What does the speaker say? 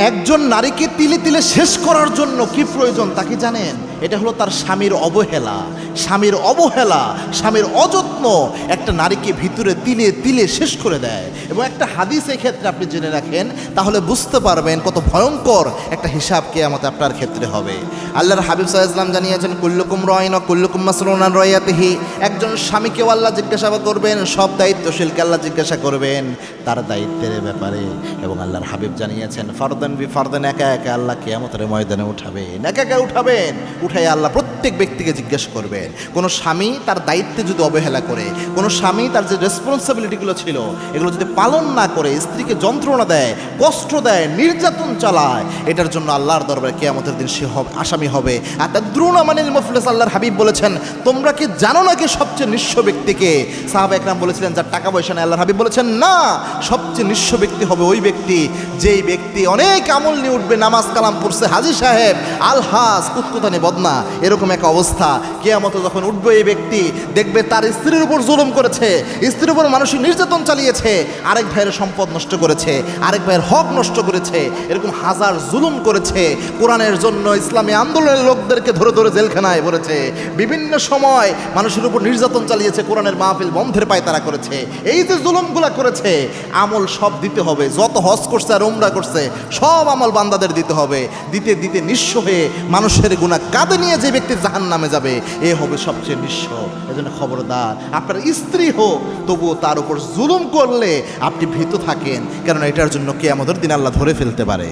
একজন নারীকে তিলে তিলে শেষ করার জন্য কি প্রয়োজন তা কি জানেন? এটা হলো তার স্বামীর অবহেলা, স্বামীর অবহেলা, স্বামীর অযত্ন একটা নারীকে ভিতরে তিলে তিলে শেষ করে দেয়। এবং একটা হাদিস এই ক্ষেত্রে আপনি জেনে রাখেন, তাহলে বুঝতে পারবেন কত ভয়ঙ্কর একটা হিসাব কিয়ামতে আপনার ক্ষেত্রে হবে। আল্লাহর হাবিব সাল্লাল্লাহু আলাইহি ওয়াসাল্লাম জানিয়েছেন, কুল্লুকুম রাইন ওয়া কুল্লুকুম মাসউলুন আন রাইয়াতিহি। একজন স্বামীকেও আল্লাহ জিজ্ঞাসা করবেন, সব দায়িত্বশীলকে আল্লাহ জিজ্ঞাসা করবেন তার দায়িত্বের ব্যাপারে। এবং আল্লাহর হাবিব জানিয়েছেন, ফারদান বি ফারদান, একা একা আল্লাহ কিয়ামতের ময়দানে উঠাবেন, একা একা উঠাবেন। উঠাই আল্লাহ প্রত্যেক ব্যক্তিকে জিজ্ঞেস করবেন। কোনো স্বামী তার দায়িত্বে যদি অবহেলা করে, কোনো স্বামী তার যে রেসপন্সিবিলিটিগুলো ছিল এগুলো যদি পালন না করে, স্ত্রীকে যন্ত্রণা দেয়, কষ্ট দেয়, নির্যাতন চালায়, এটার জন্য আল্লাহর দরবারে কিয়ামতের দিন সে হবে আসামি হবে। আর তার দ্রুণ মানিল মুফলিস, আল্লাহর হাবিব বলেছেন, তোমরা কি জানো নাকি সবচেয়ে নিঃস্ব ব্যক্তিকে? সাহাবা একরাম বলেছিলেন যার টাকা পয়সা নেই। আল্লাহর হাবিব বলেছেন, না, সবচেয়ে নিঃস্ব ব্যক্তি হবে ওই ব্যক্তি যেই ব্যক্তি অনেক আমল নিয়ে উঠবে, নামাজ কালাম পড়ছে, হাজী সাহেব, আলহাজ, কুতকুতানি বদনা, এরকম এক অবস্থা। কিয়ামতে যখন উঠবে এই ব্যক্তি, দেখবে তার স্ত্রীর উপর জুলুম করেছে, স্ত্রীর উপর মানসিক নির্যাতন চালিয়েছে, আরেক ভাইয়ের সম্পদ নষ্ট করেছে, আরেক ভাইয়ের হক নষ্ট করেছে, এরকম হাজার জুলুম করেছে। কোরআনের জন্য ইসলামী আন্দোলনের লোকদেরকে ধরে ধরে জেলখানায় ভরেছে, বিভিন্ন সময় মানুষের উপর নির্যাতন চালিয়েছে, কোরআনের মাহফিল বন্ধের পায় তারা করেছে। এই যে জুলুমগুলা করেছে, আমল সব দিতে হবে। যত হজ করছে আর উমরা করছে সব আমল বান্দাদের দিতে হবে। দিতে দিতে নিঃস্ব হয়ে মানুষের গুনাহ কাঁধে নিয়ে যে ব্যক্তি জাহান্নামে যাবে, এ হবে সবচেয়ে নিঃস্ব। এজন্য খবরদার, আপনার স্ত্রী হোক তবুও তার উপর জুলুম করলে আপনি ভীত থাকেন, কারণ এটার জন্য কিয়ামতের দিন আল্লাহ ধরে ফেলতে পারে।